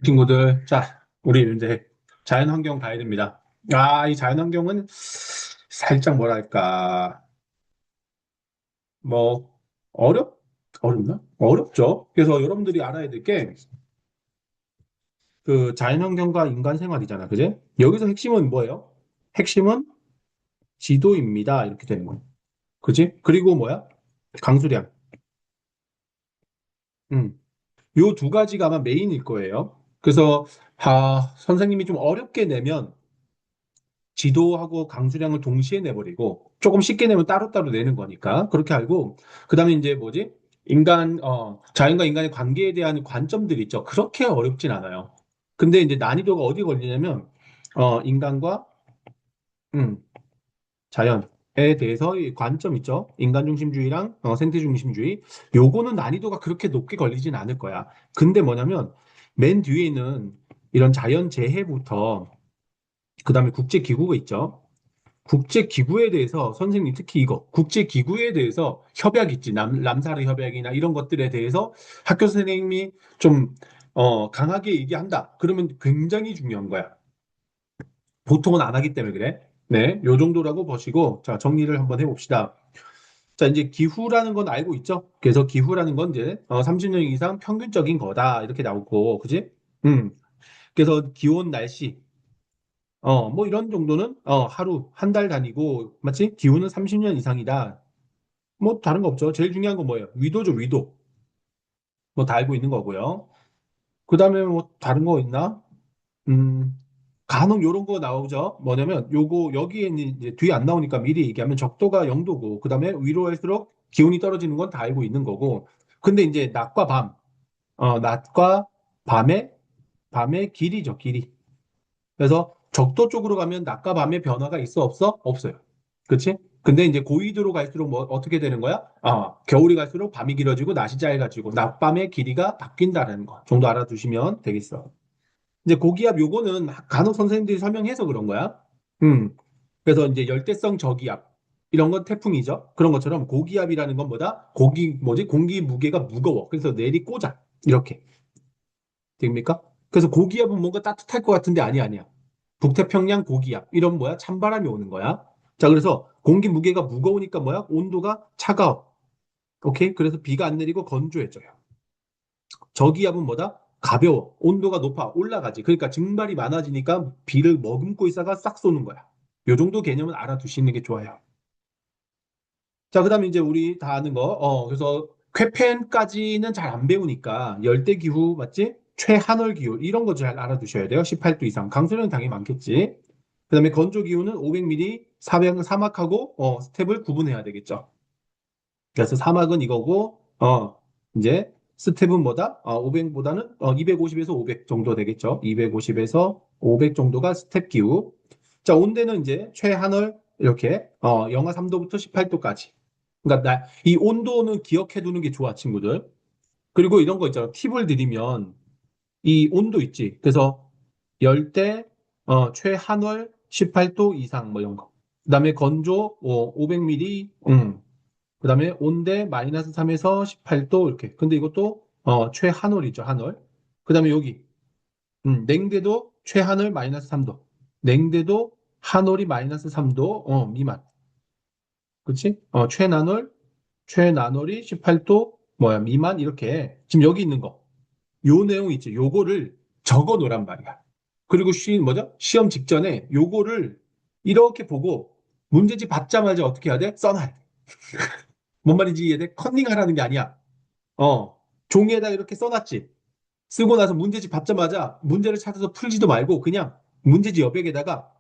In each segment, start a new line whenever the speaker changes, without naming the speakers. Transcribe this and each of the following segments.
친구들, 자, 우리 이제 자연환경 가야 됩니다. 이 자연환경은 살짝 뭐랄까, 뭐, 어렵나? 어렵죠. 그래서 여러분들이 알아야 될 게, 그 자연환경과 인간 생활이잖아. 그지? 여기서 핵심은 뭐예요? 핵심은 지도입니다. 이렇게 되는 거예요. 그지? 그리고 뭐야? 강수량. 음. 요 두 가지가 아마 메인일 거예요. 그래서, 선생님이 좀 어렵게 내면 지도하고 강수량을 동시에 내버리고 조금 쉽게 내면 따로따로 내는 거니까 그렇게 알고 그다음에 이제 뭐지? 자연과 인간의 관계에 대한 관점들이 있죠. 그렇게 어렵진 않아요. 근데 이제 난이도가 어디 걸리냐면 인간과 음, 자연에 대해서 이 관점 있죠. 인간 중심주의랑 생태 중심주의. 요거는 난이도가 그렇게 높게 걸리진 않을 거야. 근데 뭐냐면 맨 뒤에 있는 이런 자연 재해부터 그다음에 국제 기구가 있죠. 국제기구에 대해서 선생님 특히 이거 국제기구에 대해서 협약 있지 람사르 협약이나 이런 것들에 대해서 학교 선생님이 좀 강하게 얘기한다. 그러면 굉장히 중요한 거야. 보통은 안 하기 때문에 그래. 네, 요 정도라고 보시고 자 정리를 한번 해봅시다. 자 이제 기후라는 건 알고 있죠? 그래서 기후라는 건 이제 30년 이상 평균적인 거다 이렇게 나오고 그지? 음 그래서 기온 날씨 뭐 이런 정도는 하루 한 달 단위고 맞지? 기후는 30년 이상이다. 뭐 다른 거 없죠. 제일 중요한 건 뭐예요? 위도죠, 위도. 뭐 다 알고 있는 거고요. 그다음에 뭐 다른 거 있나? 음, 간혹 요런 거 나오죠. 뭐냐면 요거 여기에는 이제 뒤에 안 나오니까 미리 얘기하면 적도가 0도고 그다음에 위로 할수록 기온이 떨어지는 건 다 알고 있는 거고. 근데 이제 낮과 밤의 길이죠, 길이. 그래서 적도 쪽으로 가면 낮과 밤의 변화가 있어 없어? 없어요. 그치? 근데 이제 고위도로 갈수록 뭐 어떻게 되는 거야? 겨울이 갈수록 밤이 길어지고 낮이 짧아지고 낮밤의 길이가 바뀐다는 거 정도 알아두시면 되겠어. 이제 고기압 요거는 간혹 선생님들이 설명해서 그런 거야. 음. 그래서 이제 열대성 저기압 이런 건 태풍이죠. 그런 것처럼 고기압이라는 건 뭐다? 공기 무게가 무거워. 그래서 내리 꽂아. 이렇게 됩니까? 그래서 고기압은 뭔가 따뜻할 것 같은데 아니야. 북태평양 고기압 이런 뭐야? 찬바람이 오는 거야. 자, 그래서 공기 무게가 무거우니까 뭐야? 온도가 차가워. 오케이? 그래서 비가 안 내리고 건조해져요. 저기압은 뭐다? 가벼워. 온도가 높아. 올라가지. 그러니까 증발이 많아지니까 비를 머금고 있다가 싹 쏘는 거야. 요 정도 개념은 알아두시는 게 좋아요. 자, 그다음에 이제 우리 다 아는 거. 그래서 쾌펜까지는 잘 안 배우니까 열대 기후 맞지? 최한월 기후 이런 거 잘 알아두셔야 돼요. 18도 이상. 강수量당연히 많겠지. 그다음에 건조 기후는 500ml 사막하고 스텝을 구분해야 되겠죠. 그래서 사막은 이거고 이제 스텝은 뭐다? 500보다는 250에서 500 정도 되겠죠. 250에서 500 정도가 스텝 기후. 자, 온대는 이제 최하늘 이렇게 영하 3도부터 18도까지. 그러니까 이 온도는 기억해 두는 게 좋아, 친구들. 그리고 이런 거 있잖아. 팁을 드리면 이 온도 있지. 그래서 열대 최한월 18도 이상 뭐 이런 거. 그다음에 건조 500ml 그다음에 온대 마이너스 3에서 18도 이렇게. 근데 이것도 최한월이죠, 한월. 그다음에 여기 냉대도 최한월 마이너스 3도. 냉대도 한월이 마이너스 3도 미만. 그렇지? 최난월이 18도 뭐야 미만 이렇게 지금 여기 있는 거. 요 내용 있지. 요거를 적어 놓으란 말이야. 그리고 뭐죠? 시험 직전에 요거를 이렇게 보고 문제집 받자마자 어떻게 해야 돼? 써놔야 돼. 뭔 말인지 이해돼? 컨닝하라는 게 아니야. 어, 종이에다 이렇게 써놨지. 쓰고 나서 문제집 받자마자 문제를 찾아서 풀지도 말고 그냥 문제집 여백에다가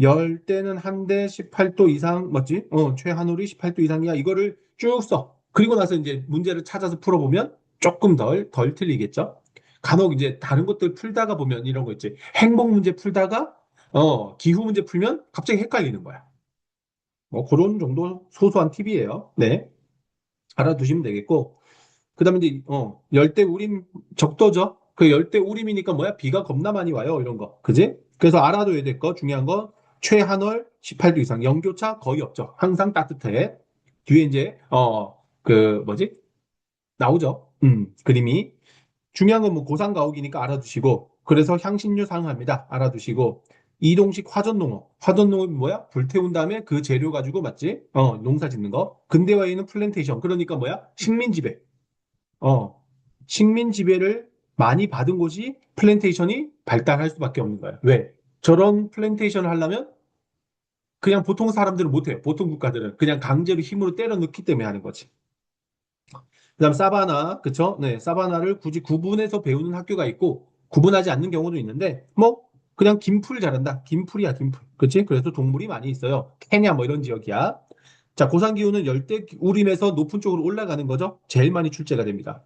열 대는 한 대 18도 이상 맞지? 최한울이 18도 이상이야. 이거를 쭉 써. 그리고 나서 이제 문제를 찾아서 풀어보면 조금 덜 틀리겠죠? 간혹 이제 다른 것들 풀다가 보면 이런 거 있지. 행복 문제 풀다가 기후 문제 풀면 갑자기 헷갈리는 거야. 뭐 그런 정도 소소한 팁이에요. 네. 알아두시면 되겠고. 그다음에 이제 열대 우림 적도죠. 그 열대 우림이니까 뭐야? 비가 겁나 많이 와요. 이런 거. 그지? 그래서 알아둬야 될 거 중요한 거 최한월 18도 이상 영교차 거의 없죠. 항상 따뜻해. 뒤에 이제 그 뭐지? 나오죠. 그림이. 중요한 건 뭐 고산가옥이니까 알아두시고, 그래서 향신료 사용합니다. 알아두시고, 이동식 화전농업. 화전농업이 뭐야? 불태운 다음에 그 재료 가지고 맞지? 농사 짓는 거. 근대화에는 플랜테이션. 그러니까 뭐야? 식민지배. 어, 식민지배를 많이 받은 곳이 플랜테이션이 발달할 수밖에 없는 거야. 왜? 저런 플랜테이션을 하려면 그냥 보통 사람들은 못해요. 보통 국가들은 그냥 강제로 힘으로 때려 넣기 때문에 하는 거지. 그다음 사바나, 그쵸? 네, 사바나를 굳이 구분해서 배우는 학교가 있고 구분하지 않는 경우도 있는데 뭐 그냥 김풀 잘한다. 김풀이야, 김풀. 그치? 그래서 동물이 많이 있어요. 케냐 뭐 이런 지역이야. 자, 고산 기후는 열대 우림에서 높은 쪽으로 올라가는 거죠. 제일 많이 출제가 됩니다.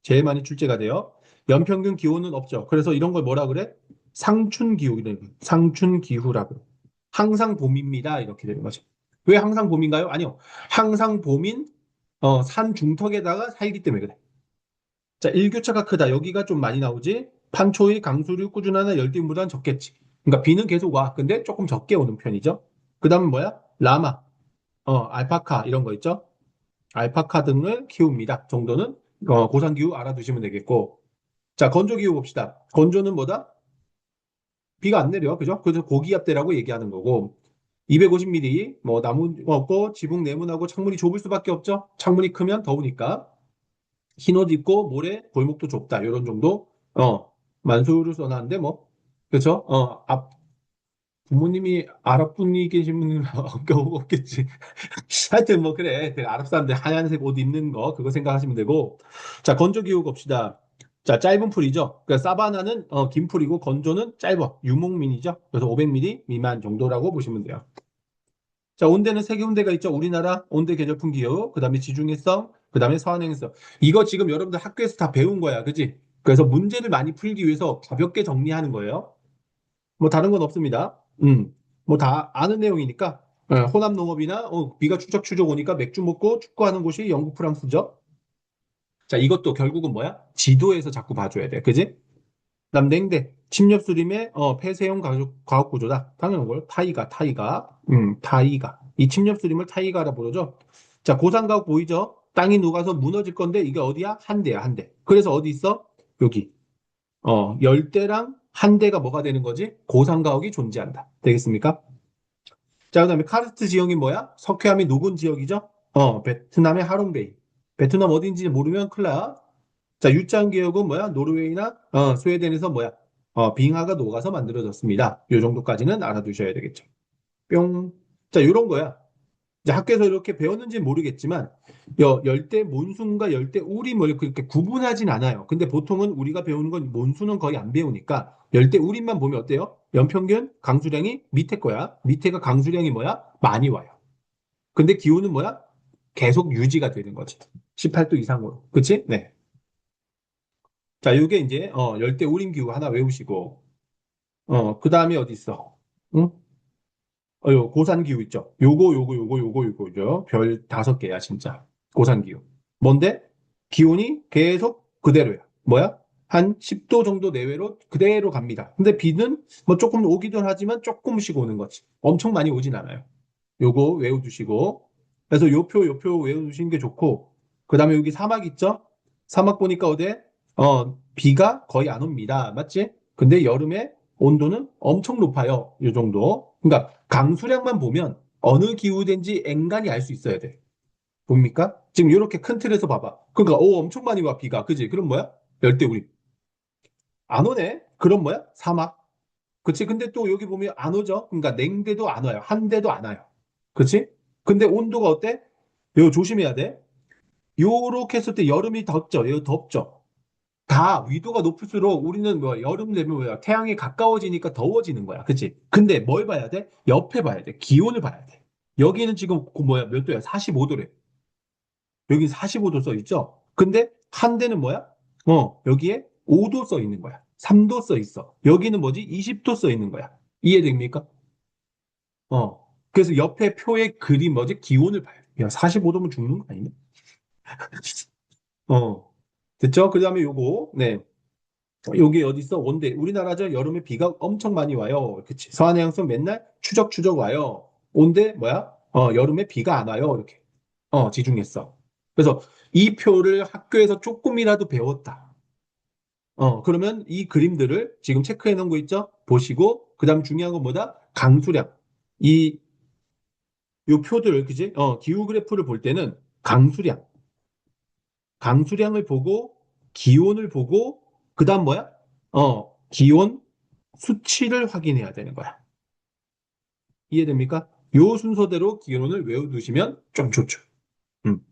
제일 많이 출제가 돼요. 연평균 기후는 없죠. 그래서 이런 걸 뭐라 그래? 상춘 기후, 상춘 기후라고. 항상 봄입니다. 이렇게 되는 거죠. 왜 항상 봄인가요? 아니요. 항상 봄인 산 중턱에다가 살기 때문에 그래. 자, 일교차가 크다. 여기가 좀 많이 나오지. 판초의 강수류 꾸준하나 열대우보다는 적겠지. 그러니까 비는 계속 와. 근데 조금 적게 오는 편이죠. 그 다음은 뭐야? 라마, 알파카 이런 거 있죠. 알파카 등을 키웁니다. 정도는 고산기후 알아두시면 되겠고. 자, 건조기후 봅시다. 건조는 뭐다? 비가 안 내려. 그죠? 그래서 고기압대라고 얘기하는 거고. 250mm, 뭐, 나무 없고, 지붕 네모나고, 창문이 좁을 수밖에 없죠? 창문이 크면 더우니까. 흰옷 입고, 모래, 골목도 좁다. 이런 정도. 만수를 써놨는데, 뭐. 그쵸? 부모님이 아랍 분이 계신 분은 없겠지. 하여튼 뭐 그래. 그 아랍 사람들 하얀색 옷 입는 거 그거 생각하시면 되고. 자, 건조 기후 봅시다. 자, 짧은 풀이죠. 그러니까 사바나는 긴 풀이고 건조는 짧아. 유목민이죠. 그래서 500mm 미만 정도라고 보시면 돼요. 자, 온대는 세 군데가 있죠. 우리나라 온대 계절풍 기후, 그다음에 지중해성, 그다음에 서한행성. 이거 지금 여러분들 학교에서 다 배운 거야. 그지? 그래서 문제를 많이 풀기 위해서 가볍게 정리하는 거예요. 뭐 다른 건 없습니다. 뭐 다 아는 내용이니까. 호남 농업이나 비가 추적 오니까 맥주 먹고 축구하는 곳이 영국, 프랑스죠. 자, 이것도 결국은 뭐야? 지도에서 자꾸 봐줘야 돼. 그지? 그다음 냉대, 침nhập 수림의 폐쇄형 과학 구조다. 당연한 걸. 타이가. 타이가. 이 침nhập 수림을 타이가라 부르죠. 자, 고산가옥 보이죠? 땅이 녹아서 무너질 건데 이게 어디야? 한대야, 한대. 그래서 어디 있어? 여기. 열대랑 한대가 뭐가 되는 거지? 고산가옥이 존재한다. 되겠습니까? 자, 그다음에 카르스트 지형이 뭐야? 석회암이 녹은 지역이죠? 베트남의 하롱베이. 베트남 어딘지 모르면 큰일 나. 자, 유장 기억은 뭐야? 노르웨이나 스웨덴에서 뭐야? 빙하가 녹아서 만들어졌습니다. 요 정도까지는 알아두셔야 되겠죠. 뿅. 자, 요런 거야. 이제 학교에서 이렇게 배웠는지 모르겠지만 열대 몬순과 열대 우림을 그렇게 구분하진 않아요. 근데 보통은 우리가 배우는 건 몬순은 거의 안 배우니까 열대 우림만 보면 어때요? 연평균 강수량이 밑에 거야. 밑에가 강수량이 뭐야? 많이 와요. 근데 기온은 뭐야? 계속 유지가 되는 거지. 18도 이상으로. 그치? 네. 자, 요게 이제 열대 우림 기후 하나 외우시고 그 다음에 어디 있어? 응? 요 고산기후 있죠. 요거죠. 별 5개야, 진짜. 고산기후. 뭔데? 기온이 계속 그대로야. 뭐야? 한 10도 정도 내외로 그대로 갑니다. 근데 비는 뭐 조금 오기도 하지만 조금씩 오는 거지. 엄청 많이 오진 않아요. 요거 외워두시고. 그래서 요표 외워두시는 게 좋고. 그 다음에 여기 사막 있죠? 사막 보니까 어때? 비가 거의 안 옵니다. 맞지? 근데 여름에 온도는 엄청 높아요. 요 정도. 그러니까 강수량만 보면 어느 기후된지 앵간히 알 수 있어야 돼. 봅니까? 지금 이렇게 큰 틀에서 봐봐. 그러니까 엄청 많이 와 비가. 그지? 그럼 뭐야? 열대우림. 안 오네? 그럼 뭐야? 사막. 그치? 근데 또 여기 보면 안 오죠? 그러니까 냉대도 안 와요. 한대도 안 와요. 그치? 근데 온도가 어때? 이거 조심해야 돼. 요렇게 했을 때 여름이 덥죠? 이거 덥죠? 다 위도가 높을수록 우리는 뭐 여름 되면 뭐야? 태양에 가까워지니까 더워지는 거야. 그치? 근데 뭘 봐야 돼? 옆에 봐야 돼. 기온을 봐야 돼. 여기는 지금 뭐야? 몇 도야? 45도래. 여기 45도 써 있죠? 근데 한 대는 뭐야? 여기에 5도 써 있는 거야. 3도 써 있어. 여기는 뭐지? 20도 써 있는 거야. 이해됩니까? 그래서 옆에 표의 그림 뭐지? 기온을 봐야 돼. 야, 45도면 죽는 거 아니냐? 어. 됐죠? 그 다음에 요거, 네. 여기 어디 있어? 온대. 우리나라죠? 여름에 비가 엄청 많이 와요. 그치? 서한해상선 맨날 추적 와요. 온대, 뭐야? 여름에 비가 안 와요. 이렇게. 지중했어. 그래서 이 표를 학교에서 조금이라도 배웠다. 그러면 이 그림들을 지금 체크해 놓은 거 있죠? 보시고, 그 다음 중요한 건 뭐다? 강수량. 이, 요 표들, 그지? 기후 그래프를 볼 때는 강수량. 강수량을 보고, 기온을 보고, 그 다음 뭐야? 기온 수치를 확인해야 되는 거야. 이해됩니까? 요 순서대로 기온을 외워두시면 좀 좋죠. 음.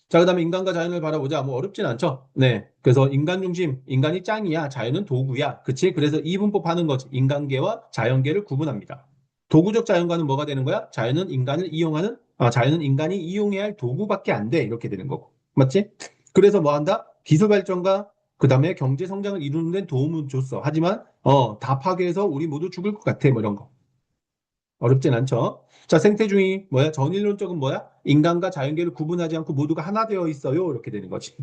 자, 그 다음에 인간과 자연을 바라보자. 뭐 어렵진 않죠. 네. 그래서 인간 중심, 인간이 짱이야. 자연은 도구야. 그치? 그래서 이분법 하는 거지. 인간계와 자연계를 구분합니다. 도구적 자연과는 뭐가 되는 거야? 자연은 인간이 이용해야 할 도구밖에 안 돼. 이렇게 되는 거고. 맞지? 그래서 뭐 한다? 기술 발전과 그 다음에 경제 성장을 이루는 데 도움을 줬어. 하지만, 다 파괴해서 우리 모두 죽을 것 같아. 뭐 이런 거. 어렵진 않죠. 자, 생태주의 뭐야? 전일론적은 뭐야? 인간과 자연계를 구분하지 않고 모두가 하나 되어 있어요. 이렇게 되는 거지.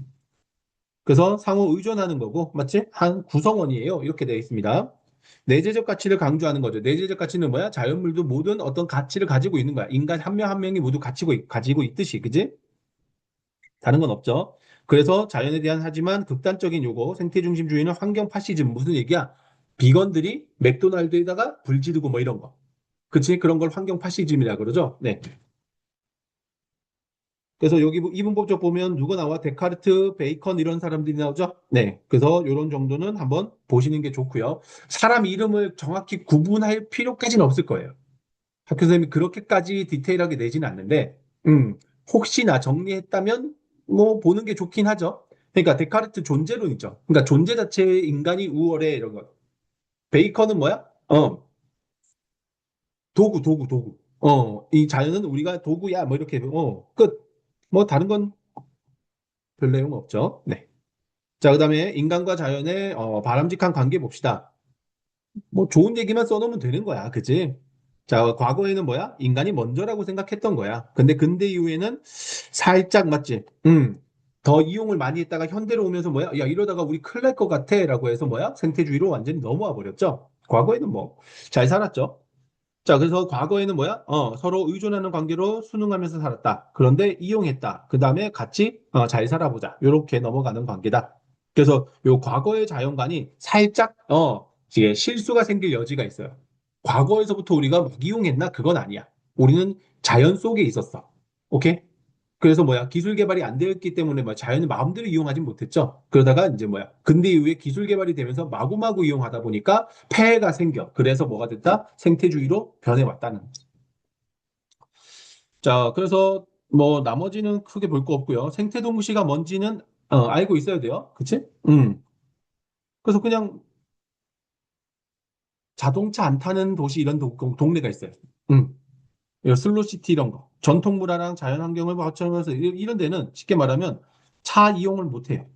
그래서 상호 의존하는 거고, 맞지? 한 구성원이에요. 이렇게 되어 있습니다. 내재적 가치를 강조하는 거죠. 내재적 가치는 뭐야? 자연물도 모든 어떤 가치를 가지고 있는 거야. 인간 한 명 한 명이 모두 가지고 있듯이, 그지? 다른 건 없죠. 그래서 자연에 대한 하지만 극단적인 요거, 생태중심주의는 환경 파시즘. 무슨 얘기야? 비건들이 맥도날드에다가 불 지르고 뭐 이런 거. 그치? 그런 걸 환경 파시즘이라 그러죠. 네. 그래서 여기 이분법적 보면 누가 나와? 데카르트, 베이컨 이런 사람들이 나오죠? 네. 그래서 이런 정도는 한번 보시는 게 좋고요. 사람 이름을 정확히 구분할 필요까지는 없을 거예요. 학교 선생님이 그렇게까지 디테일하게 내지는 않는데, 혹시나 정리했다면 뭐 보는 게 좋긴 하죠. 그러니까 데카르트 존재론이죠. 그러니까 존재 자체의 인간이 우월해 이런 거. 베이컨은 뭐야? 도구. 이 자연은 우리가 도구야. 뭐 이렇게, 끝. 뭐 다른 건 별 내용 없죠. 네. 자, 그다음에 인간과 자연의 바람직한 관계 봅시다. 뭐 좋은 얘기만 써놓으면 되는 거야, 그치? 자, 과거에는 뭐야? 인간이 먼저라고 생각했던 거야. 근데 근대 이후에는 살짝 맞지? 더 이용을 많이 했다가 현대로 오면서 뭐야? 야, 이러다가 우리 큰일 날 것 같아.라고 해서 뭐야? 생태주의로 완전히 넘어와 버렸죠. 과거에는 뭐 잘 살았죠. 자, 그래서 과거에는 뭐야? 서로 의존하는 관계로 순응하면서 살았다. 그런데 이용했다. 그 다음에 같이 잘 살아보자. 이렇게 넘어가는 관계다. 그래서 요 과거의 자연관이 살짝 이게 실수가 생길 여지가 있어요. 과거에서부터 우리가 막 이용했나? 그건 아니야. 우리는 자연 속에 있었어. 오케이? 그래서 뭐야 기술 개발이 안 되었기 때문에 뭐 자연을 마음대로 이용하지 못했죠. 그러다가 이제 뭐야 근대 이후에 기술 개발이 되면서 마구마구 이용하다 보니까 폐해가 생겨. 그래서 뭐가 됐다? 생태주의로 변해왔다는. 자, 그래서 뭐 나머지는 크게 볼 거 없고요. 생태동시가 뭔지는 알고 있어야 돼요. 그치? 그래서 그냥 자동차 안 타는 도시 이런 동네가 있어요. 음. 슬로시티 이런 거. 전통 문화랑 자연 환경을 바쳐면서 이런 데는 쉽게 말하면 차 이용을 못 해요.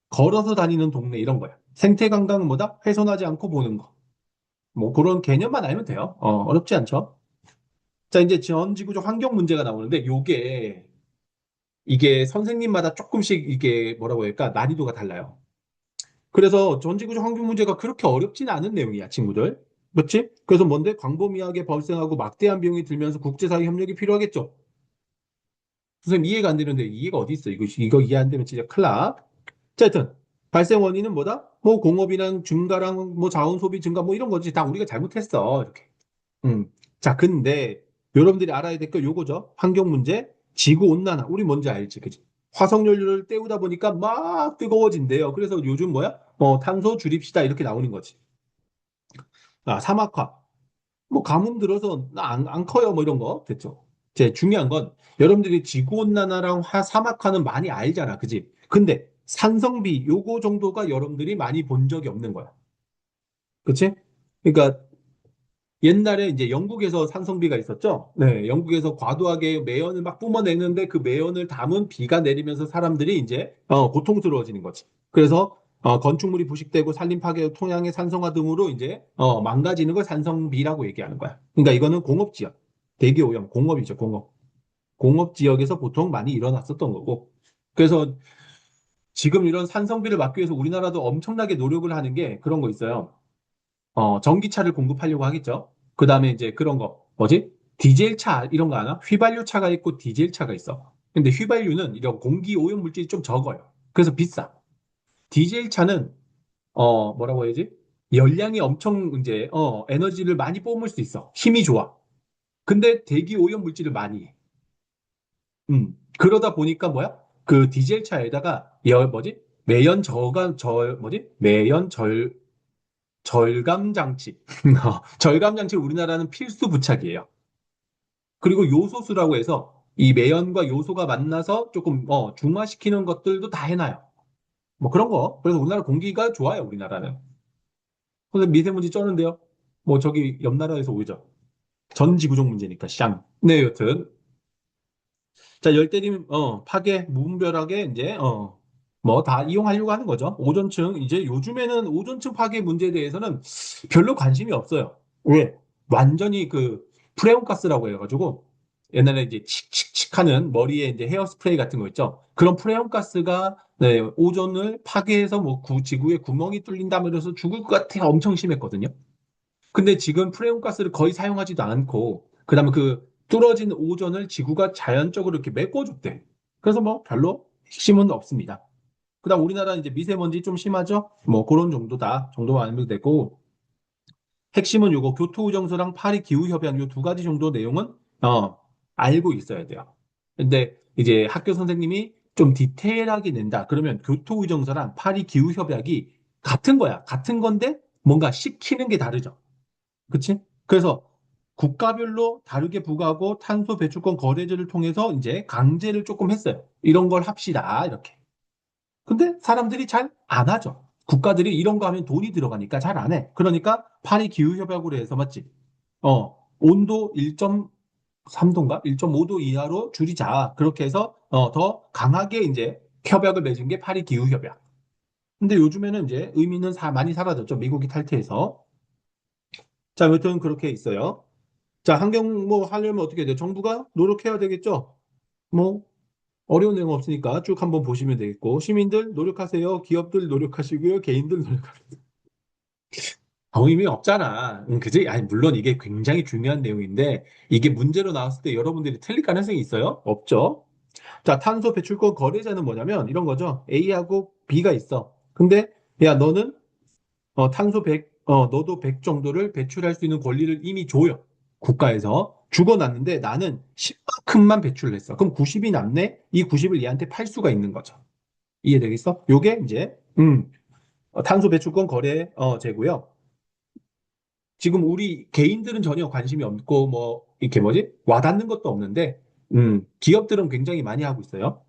걸어서 다니는 동네 이런 거야. 생태 관광은 뭐다? 훼손하지 않고 보는 거. 뭐 그런 개념만 알면 돼요. 어렵지 않죠? 자, 이제 전 지구적 환경 문제가 나오는데 이게 선생님마다 조금씩 이게 뭐라고 할까? 난이도가 달라요. 그래서 전 지구적 환경 문제가 그렇게 어렵지는 않은 내용이야, 친구들. 그렇지? 그래서 뭔데? 광범위하게 발생하고 막대한 비용이 들면서 국제사회 협력이 필요하겠죠. 선생님 이해가 안 되는데 이해가 어디 있어? 이거 이해 안 되면 진짜 큰일 나. 자, 하여튼 발생 원인은 뭐다? 뭐 공업이랑 증가랑 뭐 자원 소비 증가 뭐 이런 거지. 다 우리가 잘못했어. 이렇게. 자, 근데 여러분들이 알아야 될 거 요거죠. 환경 문제, 지구 온난화. 우리 뭔지 알지, 그지? 화석 연료를 때우다 보니까 막 뜨거워진대요. 그래서 요즘 뭐야? 탄소 줄입시다 이렇게 나오는 거지. 아, 사막화. 뭐 가뭄 들어서 안 커요 뭐 이런 거 됐죠. 제 중요한 건 여러분들이 지구온난화랑 사막화는 많이 알잖아, 그지? 근데 산성비 요거 정도가 여러분들이 많이 본 적이 없는 거야. 그치? 그러니까 옛날에 이제 영국에서 산성비가 있었죠. 네, 영국에서 과도하게 매연을 막 뿜어내는데 그 매연을 담은 비가 내리면서 사람들이 이제 고통스러워지는 거지. 그래서 건축물이 부식되고 산림 파괴, 토양의 산성화 등으로 이제 망가지는 걸 산성비라고 얘기하는 거야. 그러니까 이거는 공업 지역, 대기 오염, 공업이죠, 공업. 공업 지역에서 보통 많이 일어났었던 거고. 그래서 지금 이런 산성비를 막기 위해서 우리나라도 엄청나게 노력을 하는 게 그런 거 있어요. 전기차를 공급하려고 하겠죠. 그 다음에 이제 그런 거, 뭐지? 디젤 차, 이런 거 아나? 휘발유 차가 있고 디젤 차가 있어. 근데 휘발유는 이런 공기 오염 물질이 좀 적어요. 그래서 비싸. 디젤 차는 뭐라고 해야지? 열량이 엄청 이제 에너지를 많이 뿜을 수 있어. 힘이 좋아. 근데 대기 오염 물질을 많이 해. 그러다 보니까 뭐야? 그 디젤 차에다가 뭐지? 매연 저감 절 뭐지? 매연 절감 장치. 절감 장치 우리나라는 필수 부착이에요. 그리고 요소수라고 해서 이 매연과 요소가 만나서 조금 중화시키는 것들도 다 해놔요. 뭐 그런 거. 그래서 우리나라 공기가 좋아요, 우리나라는. 근데 미세먼지 쩌는데요. 뭐 저기 옆 나라에서 오죠. 전 지구적 문제니까 샹. 네, 여튼 자, 열대림 파괴 무분별하게 이제 뭐 다 이용하려고 하는 거죠. 오존층 이제 요즘에는 오존층 파괴 문제에 대해서는 별로 관심이 없어요. 왜? 완전히 그 프레온가스라고 해가지고 옛날에 이제 칙칙칙 하는 머리에 이제 헤어스프레이 같은 거 있죠. 그런 프레온가스가 네, 오존을 파괴해서 뭐 지구에 구멍이 뚫린다면서 죽을 것 같아 엄청 심했거든요. 근데 지금 프레온가스를 거의 사용하지도 않고, 그다음에 그 뚫어진 오존을 지구가 자연적으로 이렇게 메꿔줬대. 그래서 뭐 별로 핵심은 없습니다. 그다음 우리나라 이제 미세먼지 좀 심하죠? 뭐 그런 정도다. 정도만 알면 되고, 핵심은 요거 교토의정서랑 파리 기후협약 요 두 가지 정도 내용은 어, 알고 있어야 돼요. 근데 이제 학교 선생님이 좀 디테일하게 낸다. 그러면 교토의정서랑 파리 기후협약이 같은 거야. 같은 건데 뭔가 시키는 게 다르죠. 그치? 그래서 국가별로 다르게 부과하고 탄소 배출권 거래제를 통해서 이제 강제를 조금 했어요. 이런 걸 합시다. 이렇게. 근데 사람들이 잘 안 하죠. 국가들이 이런 거 하면 돈이 들어가니까 잘 안 해. 그러니까 파리 기후협약으로 해서 맞지? 온도 1.3도인가? 1.5도 이하로 줄이자. 그렇게 해서 더 강하게 이제 협약을 맺은 게 파리 기후협약. 근데 요즘에는 이제 의미는 많이 사라졌죠. 미국이 탈퇴해서. 자, 여튼 그렇게 있어요. 자, 환경 뭐 하려면 어떻게 돼요? 정부가 노력해야 되겠죠? 뭐 어려운 내용 없으니까 쭉 한번 보시면 되겠고 시민들 노력하세요. 기업들 노력하시고요. 개인들 노력하세요. 아무 의미 없잖아. 그지? 아니 물론 이게 굉장히 중요한 내용인데 이게 문제로 나왔을 때 여러분들이 틀릴 가능성이 있어요? 없죠? 자, 탄소 배출권 거래자는 뭐냐면 이런 거죠. A하고 B가 있어. 근데 야, 너는 탄소 100, 너도 100 정도를 배출할 수 있는 권리를 이미 줘요. 국가에서. 주고놨는데 나는 10만큼만 배출을 했어. 그럼 90이 남네? 이 90을 얘한테 팔 수가 있는 거죠. 이해되겠어? 요게 이제, 탄소 배출권 거래, 제고요. 지금 우리 개인들은 전혀 관심이 없고, 뭐, 이렇게 뭐지? 와닿는 것도 없는데, 기업들은 굉장히 많이 하고 있어요.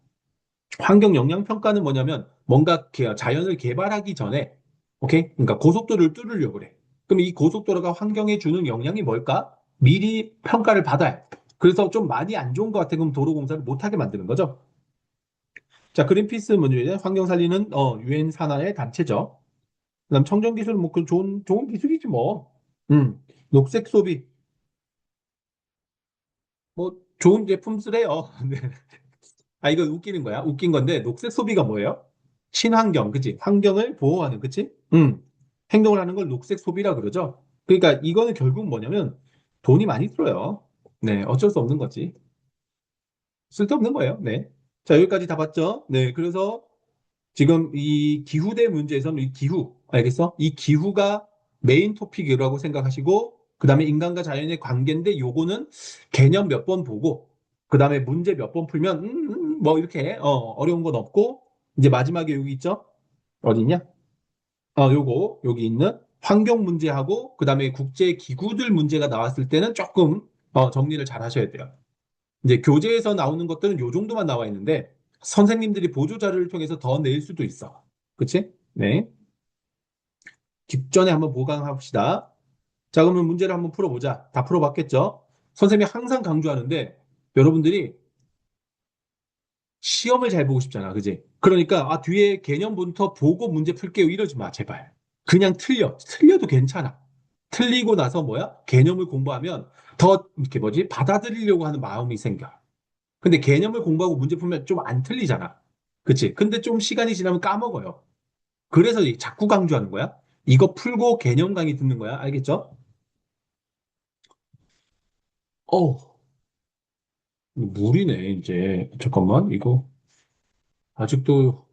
환경 영향 평가는 뭐냐면 뭔가 자연을 개발하기 전에 오케이? 그러니까 고속도로를 뚫으려고 그래. 그럼 이 고속도로가 환경에 주는 영향이 뭘까? 미리 평가를 받아야 돼. 그래서 좀 많이 안 좋은 것 같아. 그럼 도로공사를 못하게 만드는 거죠. 자, 그린피스 문제 환경 살리는 유엔 산하의 단체죠. 그다음 청정 기술 뭐그 좋은 기술이지 뭐. 녹색 소비 뭐 좋은 제품 쓰래요. 네. 아, 이거 웃기는 거야. 웃긴 건데, 녹색 소비가 뭐예요? 친환경, 그치? 환경을 보호하는, 그치? 행동을 하는 걸 녹색 소비라 그러죠. 그러니까 이거는 결국 뭐냐면 돈이 많이 들어요. 네, 어쩔 수 없는 거지. 쓸데없는 거예요. 네. 자, 여기까지 다 봤죠? 네, 그래서 지금 이 기후대 문제에서는 이 기후, 알겠어? 이 기후가 메인 토픽이라고 생각하시고, 그 다음에 인간과 자연의 관계인데 요거는 개념 몇 번 보고, 그 다음에 문제 몇 번 풀면, 뭐 이렇게, 어려운 건 없고, 이제 마지막에 여기 있죠? 어디 있냐? 요거, 여기 있는 환경 문제하고, 그 다음에 국제 기구들 문제가 나왔을 때는 조금, 정리를 잘 하셔야 돼요. 이제 교재에서 나오는 것들은 요 정도만 나와 있는데 선생님들이 보조 자료를 통해서 더 낼 수도 있어. 그치? 네. 직전에 한번 보강합시다. 자, 그러면 문제를 한번 풀어보자. 다 풀어봤겠죠? 선생님이 항상 강조하는데 여러분들이 시험을 잘 보고 싶잖아. 그지? 그러니까 뒤에 개념부터 보고 문제 풀게요. 이러지 마, 제발. 그냥 틀려. 틀려도 괜찮아. 틀리고 나서 뭐야? 개념을 공부하면 더 이렇게 뭐지? 받아들이려고 하는 마음이 생겨. 근데 개념을 공부하고 문제 풀면 좀 안 틀리잖아. 그치? 근데 좀 시간이 지나면 까먹어요. 그래서 자꾸 강조하는 거야. 이거 풀고 개념 강의 듣는 거야. 알겠죠? 어우, 물이네, 이제. 잠깐만, 이거. 아직도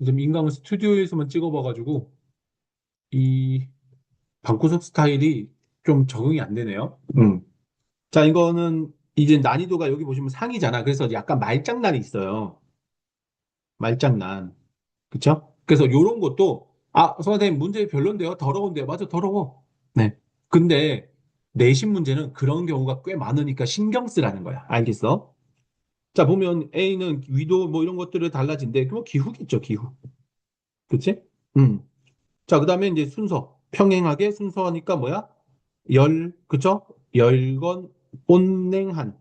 요즘 인강을 스튜디오에서만 찍어봐가지고 이 방구석 스타일이 좀 적응이 안 되네요. 자, 이거는 이제 난이도가 여기 보시면 상이잖아. 그래서 약간 말장난이 있어요. 말장난. 그쵸? 그래서 요런 것도, 아, 선생님, 문제 별론데요? 더러운데요? 맞아, 더러워. 네. 근데 내신 문제는 그런 경우가 꽤 많으니까 신경 쓰라는 거야. 알겠어? 자, 보면 A는 위도 뭐 이런 것들을 달라진대. 그럼 기후겠죠, 기후. 그치? 음. 자, 그 다음에 이제 순서. 평행하게 순서하니까 뭐야? 그쵸? 열건, 온냉한.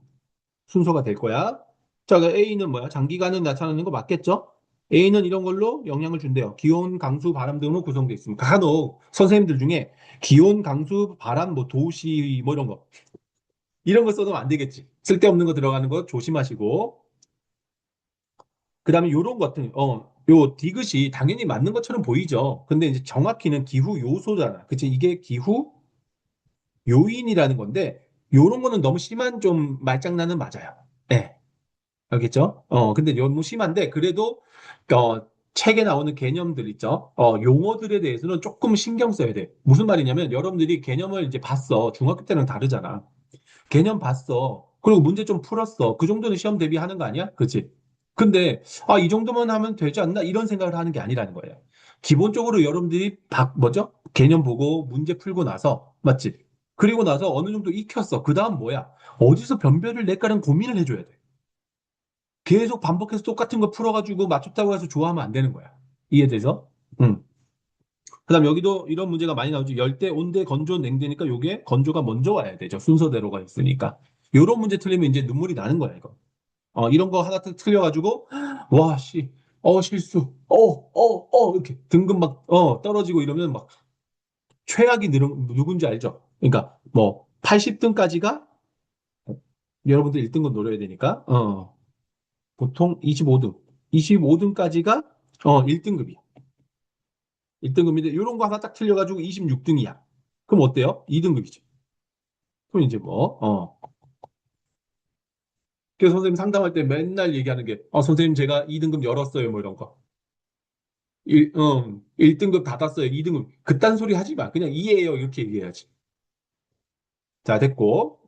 순서가 될 거야. 자, 그 A는 뭐야? 장기간을 나타내는 거 맞겠죠? A는 이런 걸로 영향을 준대요. 기온, 강수, 바람 등으로 구성되어 있습니다. 간혹 선생님들 중에 기온, 강수, 바람, 뭐 도시, 뭐 이런 거 써도 안 되겠지. 쓸데없는 거 들어가는 거 조심하시고. 그 다음에 요런 것 같은, 요 디귿이 당연히 맞는 것처럼 보이죠. 근데 이제 정확히는 기후 요소잖아. 그치? 이게 기후 요인이라는 건데, 요런 거는 너무 심한 좀 말장난은 맞아요. 네. 알겠죠? 근데 너무 심한데, 그래도, 책에 나오는 개념들 있죠? 용어들에 대해서는 조금 신경 써야 돼. 무슨 말이냐면, 여러분들이 개념을 이제 봤어. 중학교 때는 다르잖아. 개념 봤어. 그리고 문제 좀 풀었어. 그 정도는 시험 대비하는 거 아니야? 그치? 근데, 아, 이 정도만 하면 되지 않나? 이런 생각을 하는 게 아니라는 거예요. 기본적으로 여러분들이 뭐죠? 개념 보고 문제 풀고 나서, 맞지? 그리고 나서 어느 정도 익혔어. 그 다음 뭐야? 어디서 변별을 낼까라는 고민을 해줘야 돼. 계속 반복해서 똑같은 거 풀어가지고 맞췄다고 해서 좋아하면 안 되는 거야. 이해돼서? 응. 그다음 여기도 이런 문제가 많이 나오죠. 열대, 온대, 건조, 냉대니까 요게 건조가 먼저 와야 되죠. 순서대로가 있으니까. 요런 문제 틀리면 이제 눈물이 나는 거야, 이거. 이런 거 하나 틀려가지고, 와, 씨, 실수, 이렇게 등급 막, 떨어지고 이러면 막 최악이 누군지 알죠? 그러니까 뭐 80등까지가 여러분들 1등급 노려야 되니까, 보통 25등. 25등까지가 1등급이야. 1등급인데 이런 거 하나 딱 틀려가지고 26등이야. 그럼 어때요? 2등급이죠. 그럼 이제 뭐, 그래서 선생님 상담할 때 맨날 얘기하는 게, 선생님 제가 2등급 열었어요. 뭐 이런 거. 1등급 닫았어요. 2등급. 그딴 소리 하지 마. 그냥 이해해요. 이렇게 얘기해야지. 자, 됐고.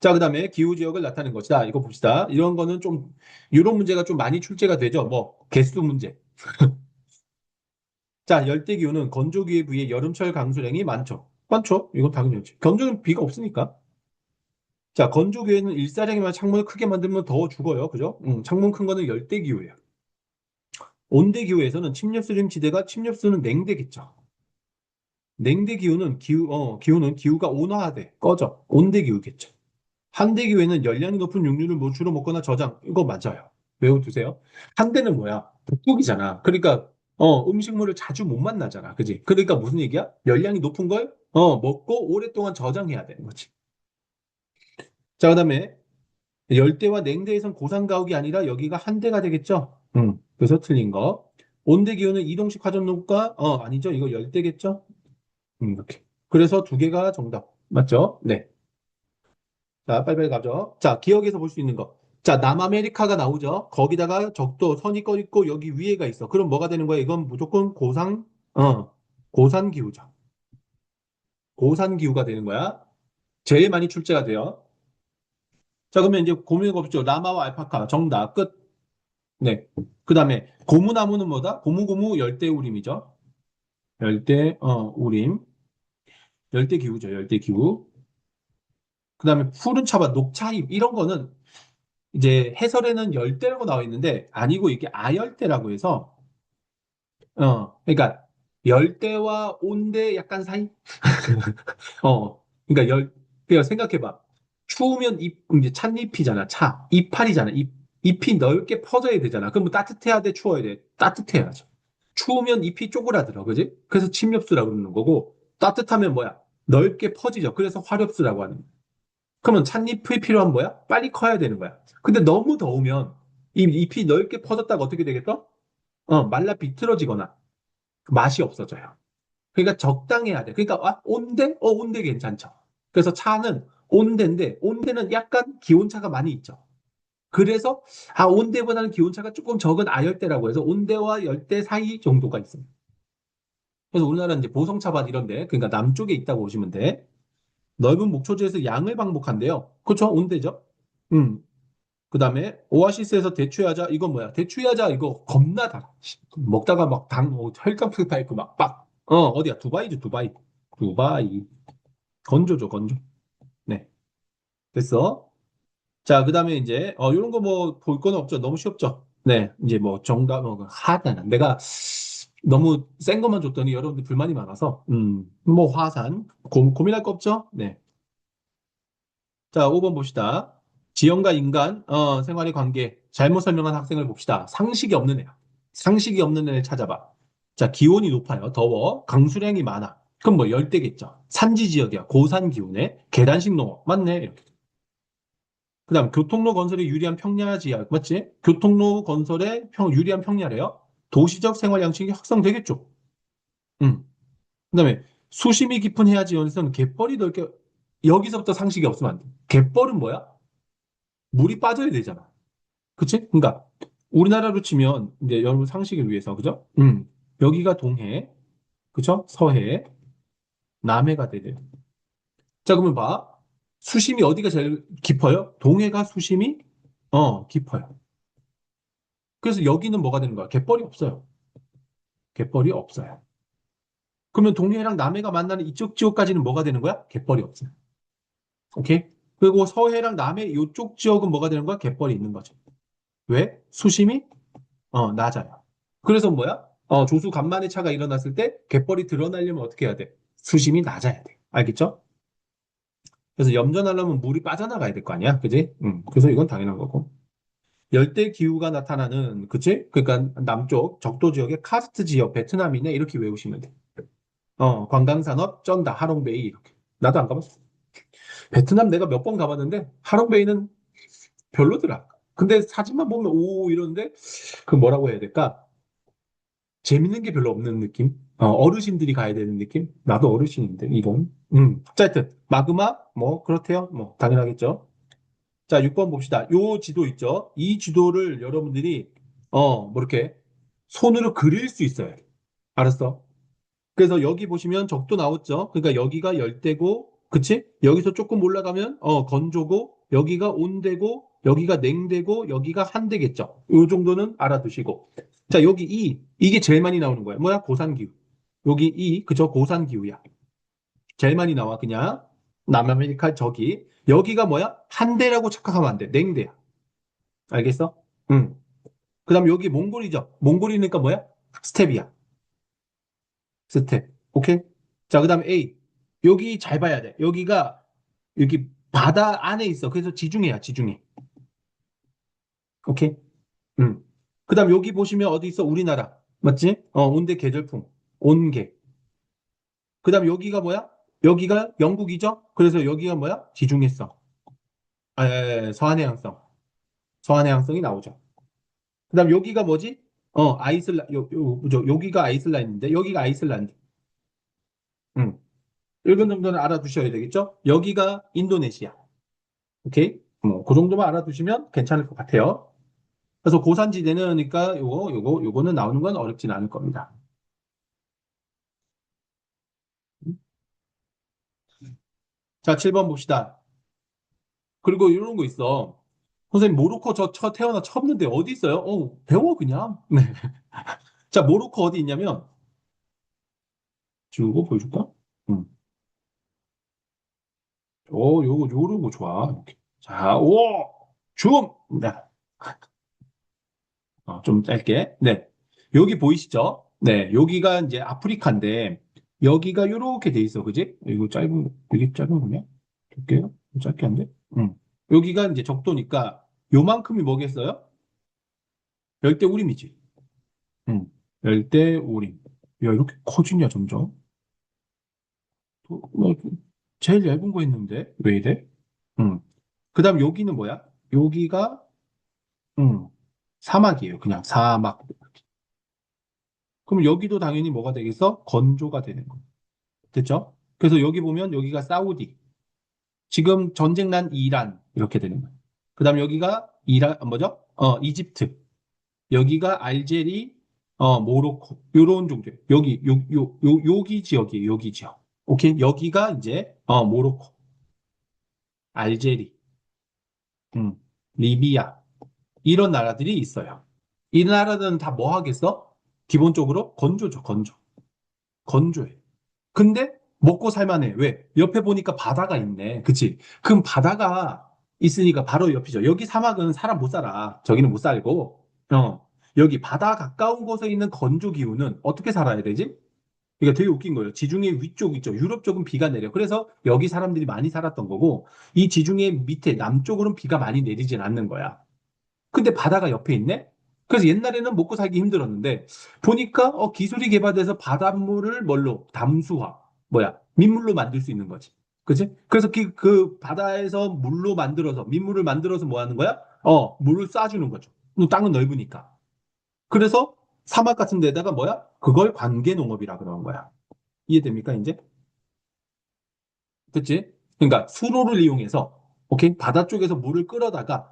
자, 그 다음에 기후지역을 나타내는 것이다. 이거 봅시다. 이런 거는 좀, 이런 문제가 좀 많이 출제가 되죠. 뭐, 개수 문제. 자, 열대기후는 건조기에 비해 여름철 강수량이 많죠. 많죠? 이건 당연하지. 건조는 비가 없으니까. 자, 건조기에는 일사량이면 창문을 크게 만들면 더 죽어요. 그죠? 창문 큰 거는 열대기후예요. 온대기후에서는 침엽수림 지대가 침엽수는 냉대겠죠. 냉대기후는 기후는 기후가 온화하되 꺼져. 온대기후겠죠. 한대기후에는 열량이 높은 육류를 뭐 주로 먹거나 저장. 이거 맞아요. 외워두세요. 한대는 뭐야? 북극이잖아. 그러니까 음식물을 자주 못 만나잖아. 그지? 그러니까 무슨 얘기야? 열량이 높은 걸 먹고 오랫동안 저장해야 되는 거지. 자, 그다음에 열대와 냉대에선 고산가옥이 아니라 여기가 한대가 되겠죠? 그래서 틀린 거. 온대 기후는 이동식 화전록과 아니죠. 이거 열대겠죠? 이렇게. 그래서 두 개가 정답. 맞죠? 네. 자, 빨리빨리 가죠. 자, 기억에서 볼 수 있는 거. 자, 남아메리카가 나오죠. 거기다가 적도 선이 꺼 있고 여기 위에가 있어. 그럼 뭐가 되는 거야? 이건 무조건 고산 기후죠. 고산 기후가 되는 거야. 제일 많이 출제가 돼요. 자, 그러면 이제 고민해 봅시죠. 라마와 알파카 정답 끝. 네. 그 다음에 고무나무는 뭐다? 고무고무 열대우림이죠. 우림. 열대기후죠. 열대기후. 그 다음에 푸른 차밭, 녹차잎 이런 거는 이제 해설에는 열대라고 나와 있는데 아니고 이게 아열대라고 해서 그러니까 열대와 온대 약간 사이? 그러니까 그러니까 생각해봐. 추우면 이제 찻잎이잖아. 이파리잖아. 잎이 넓게 퍼져야 되잖아. 그럼 뭐 따뜻해야 돼, 추워야 돼? 따뜻해야죠. 추우면 잎이 쪼그라들어, 그지? 그래서 침엽수라고 그러는 거고, 따뜻하면 뭐야? 넓게 퍼지죠. 그래서 화렵수라고 하는 거야. 그러면 찻잎이 필요한 뭐야? 빨리 커야 되는 거야. 근데 너무 더우면 이 잎이 넓게 퍼졌다가 어떻게 되겠어? 말라 비틀어지거나 맛이 없어져요. 그러니까 적당해야 돼. 그러니까 온대? 온대 괜찮죠. 그래서 차는 온대인데 온대는 약간 기온차가 많이 있죠. 그래서 온대보다는 기온차가 조금 적은 아열대라고 해서 온대와 열대 사이 정도가 있습니다. 그래서 우리나라는 이제 보성차밭 이런데, 그러니까 남쪽에 있다고 보시면 돼. 넓은 목초지에서 양을 방목한대요. 그렇죠? 온대죠. 음. 그다음에 오아시스에서 대추야자 이건 뭐야? 대추야자 이거 겁나 달아. 먹다가 막 혈당성 다 있고 막 빡. 어디야? 두바이죠, 두바이. 두바이. 건조죠, 건조. 네. 됐어. 자, 그다음에 이제 이런 거 뭐 볼 거는 없죠. 너무 쉬웠죠. 네. 이제 뭐 정답 하단. 내가 너무 센 것만 줬더니 여러분들 불만이 많아서 뭐 화산 고민할 거 없죠? 네. 자, 5번 봅시다. 지형과 인간, 생활의 관계, 잘못 설명한 학생을 봅시다. 상식이 없는 애야. 상식이 없는 애를 찾아봐. 자, 기온이 높아요. 더워. 강수량이 많아. 그럼 뭐 열대겠죠. 산지 지역이야. 고산 기온에 계단식 농업. 맞네. 이렇게. 그다음 교통로 건설에 유리한 평야 지역. 맞지? 교통로 건설에 유리한 평야래요. 도시적 생활 양식이 확산되겠죠. 음. 그다음에 수심이 깊은 해야 지역에서는 갯벌이 넓게 여기서부터 상식이 없으면 안 돼. 갯벌은 뭐야? 물이 빠져야 되잖아. 그치? 그러니까 우리나라로 치면 이제 여러분 상식을 위해서 그죠? 여기가 동해, 그죠? 서해, 남해가 되죠. 자, 그러면 봐. 수심이 어디가 제일 깊어요? 동해가 수심이 깊어요. 그래서 여기는 뭐가 되는 거야? 갯벌이 없어요. 갯벌이 없어요. 그러면 동해랑 남해가 만나는 이쪽 지역까지는 뭐가 되는 거야? 갯벌이 없어요. 오케이? 그리고 서해랑 남해 이쪽 지역은 뭐가 되는 거야? 갯벌이 있는 거죠. 왜? 수심이 낮아요. 그래서 뭐야? 조수 간만에 차가 일어났을 때 갯벌이 드러나려면 어떻게 해야 돼? 수심이 낮아야 돼. 알겠죠? 그래서 염전하려면 물이 빠져나가야 될 거 아니야? 그지? 그래서 이건 당연한 거고. 열대 기후가 나타나는, 그치? 그러니까 남쪽 적도 지역의 카스트 지역, 베트남이네 이렇게 외우시면 돼. 관광산업 쩐다, 하롱베이 이렇게. 나도 안 가봤어. 베트남 내가 몇 번 가봤는데 하롱베이는 별로더라. 근데 사진만 보면 오 이러는데 그 뭐라고 해야 될까? 재밌는 게 별로 없는 느낌? 어르신들이 가야 되는 느낌? 나도 어르신인데, 이건. 자, 하여튼, 마그마, 뭐, 그렇대요. 뭐, 당연하겠죠. 자, 6번 봅시다. 요 지도 있죠? 이 지도를 여러분들이, 뭐, 이렇게 손으로 그릴 수 있어요. 알았어? 그래서 여기 보시면 적도 나왔죠? 그러니까 여기가 열대고, 그치? 여기서 조금 올라가면, 건조고, 여기가 온대고, 여기가 냉대고, 여기가 한대겠죠? 요 정도는 알아두시고. 자, 여기 이게 제일 많이 나오는 거야. 뭐야? 고산기후. 여기 그죠? 고산기후야. 제일 많이 나와, 그냥. 남아메리카 저기. 여기가 뭐야? 한대라고 착각하면 안 돼. 냉대야. 알겠어? 응. 그 다음 여기 몽골이죠? 몽골이니까 뭐야? 스텝이야. 스텝. 오케이? 자, 그 다음 A. 여기 잘 봐야 돼. 여기 바다 안에 있어. 그래서 지중해야, 지중해. 오케이? 응. 그 다음 여기 보시면 어디 있어? 우리나라. 맞지? 온대 계절풍. 온계. 그 다음 여기가 뭐야? 여기가 영국이죠? 그래서 여기가 뭐야? 지중해성. 서한해양성. 서한해양성이 나오죠. 그 다음 여기가 뭐지? 여기가 아이슬란드인데, 여기가 아이슬란드. 응. 읽은 정도는 알아두셔야 되겠죠? 여기가 인도네시아. 오케이? 뭐, 그 정도만 알아두시면 괜찮을 것 같아요. 그래서 고산지대는, 그러니까 요거는 나오는 건 어렵진 않을 겁니다. 자, 7번 봅시다. 그리고 이런 거 있어. 선생님, 모로코 태어나 처음 는데 어디 있어요? 배워, 그냥. 네. 자, 모로코 어디 있냐면, 주고 보여줄까? 음. 요런 거 좋아. 이렇게. 자, 줌! 네. 좀 짧게. 네. 여기 보이시죠? 네. 여기가 이제 아프리카인데, 여기가 요렇게 돼 있어. 그지? 이게 짧은 거냐? 줄게요. 짧게 안 돼? 응. 여기가 이제 적도니까, 요만큼이 뭐겠어요? 열대우림이지. 응. 열대우림. 야, 이렇게 커지냐, 점점? 뭐, 제일 얇은 거 했는데, 왜 이래? 응. 그 다음 여기는 뭐야? 여기가, 응, 사막이에요. 그냥 사막. 그럼 여기도 당연히 뭐가 되겠어? 건조가 되는 거. 됐죠? 그래서 여기 보면 여기가 사우디. 지금 전쟁 난 이란. 이렇게 되는 거예요. 그다음 여기가 뭐죠? 이집트. 여기가 알제리, 모로코. 요런 종류. 여기 지역이에요. 여기 지역. 오케이? 여기가 이제 모로코, 알제리, 음, 리비아 이런 나라들이 있어요. 이 나라들은 다 뭐 하겠어? 기본적으로 건조죠, 건조. 건조해. 근데 먹고 살만해. 왜? 옆에 보니까 바다가 있네. 그치? 그럼 바다가 있으니까 바로 옆이죠. 여기 사막은 사람 못 살아. 저기는 못 살고. 여기 바다 가까운 곳에 있는 건조 기후는 어떻게 살아야 되지? 이게 되게 웃긴 거예요. 지중해 위쪽 있죠. 유럽 쪽은 비가 내려. 그래서 여기 사람들이 많이 살았던 거고, 이 지중해 밑에 남쪽으로는 비가 많이 내리진 않는 거야. 근데 바다가 옆에 있네? 그래서 옛날에는 먹고 살기 힘들었는데, 보니까 기술이 개발돼서 바닷물을 뭘로? 담수화. 뭐야? 민물로 만들 수 있는 거지. 그치? 그래서 그 바다에서 물로 만들어서, 민물을 만들어서 뭐 하는 거야? 물을 쏴주는 거죠. 땅은 넓으니까. 그래서 사막 같은 데다가 뭐야? 그걸 관계 농업이라 그러는 거야. 이해됩니까, 이제? 그치? 그러니까 수로를 이용해서, 오케이? 바다 쪽에서 물을 끌어다가,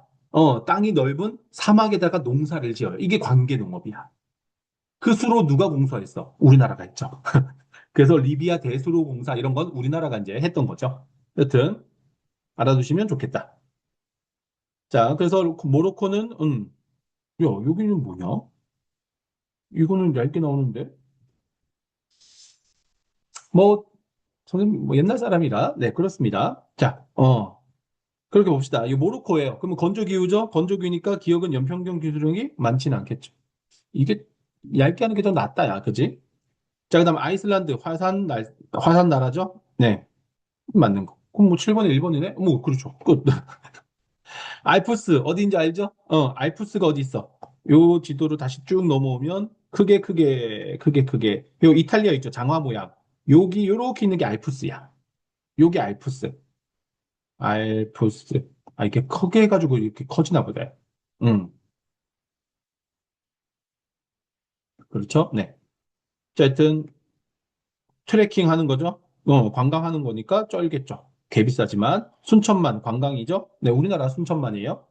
땅이 넓은 사막에다가 농사를 지어요. 이게 관계 농업이야. 그 수로 누가 공사했어? 우리나라가 했죠. 그래서 리비아 대수로 공사 이런 건 우리나라가 이제 했던 거죠. 여튼, 알아두시면 좋겠다. 자, 그래서 모로코는, 야, 여기는 뭐냐? 이거는 얇게 나오는데? 뭐, 선생님, 뭐 옛날 사람이라, 네, 그렇습니다. 자, 그렇게 봅시다. 이 모로코예요. 그러면 건조기후죠? 건조기니까 기억은 연평균 기술력이 많지는 않겠죠. 이게 얇게 하는 게 더 낫다, 야, 그지? 자, 그다음 아이슬란드 화산 나라죠? 네, 맞는 거. 그럼 뭐 7번에 1번이네? 뭐 그렇죠. 끝. 알프스 어디인지 알죠? 알프스가 어디 있어? 요 지도로 다시 쭉 넘어오면 크게 요 이탈리아 있죠? 장화 모양. 여기 요렇게 있는 게 알프스야. 요게 알프스. 알프스. 아, 이게 크게 해가지고 이렇게 커지나 보다. 음, 그렇죠? 네. 자, 하여튼 트레킹 하는 거죠. 관광하는 거니까 쩔겠죠. 개 비싸지만 순천만 관광이죠. 네, 우리나라 순천만이에요.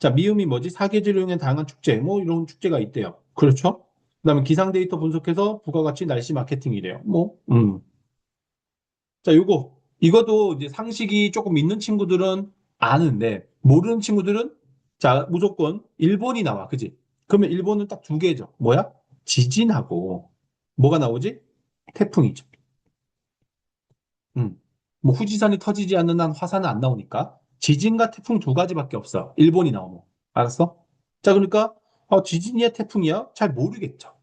자, 미음이 뭐지? 사계절을 이용한 다양한 축제, 뭐 이런 축제가 있대요. 그렇죠? 그다음에 기상 데이터 분석해서 부가가치 날씨 마케팅이래요. 뭐, 자, 이것도 이제 상식이 조금 있는 친구들은 아는데 모르는 친구들은 자, 무조건 일본이 나와, 그지? 그러면 일본은 딱 두 개죠. 뭐야? 지진하고 뭐가 나오지? 태풍이죠. 음. 뭐 후지산이 터지지 않는 한 화산은 안 나오니까 지진과 태풍 두 가지밖에 없어. 일본이 나오면. 알았어? 자, 그러니까 지진이야 태풍이야? 잘 모르겠죠.